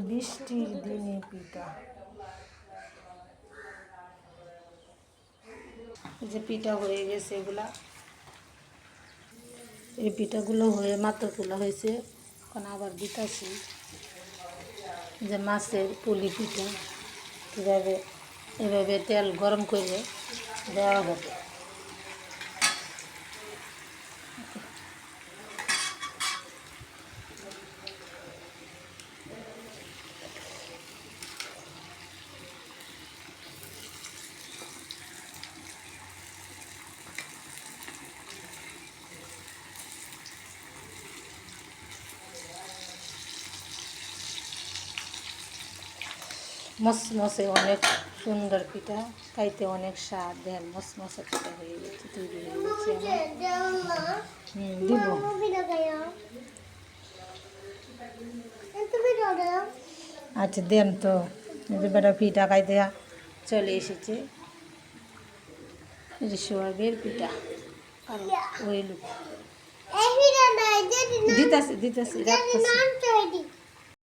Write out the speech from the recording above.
বৃষ্টির দিনে পিঠা। এই যে পিঠা হয়ে গেছে, এগুলা এই পিঠাগুলো হয়ে মাত্র তোলা হয়েছে, এখন আবার দিতাছি। যে মাছের পুলি পিঠা কীভাবে এভাবে তেল গরম করে দেওয়া হবে। মসমসে অনেক সুন্দর পিঠা, খাইতে অনেক স্বাদ। দেন মসমসে পিঠা হয়ে গেছে, তৈরি হয়ে গেছে আমার। দিব। আচ্ছা দেন তো, বেটা পিঠা খাইতে চলে এসেছে। এই যে সোয়াবের পিঠা আর ওই দিতেছি রাখতেছি।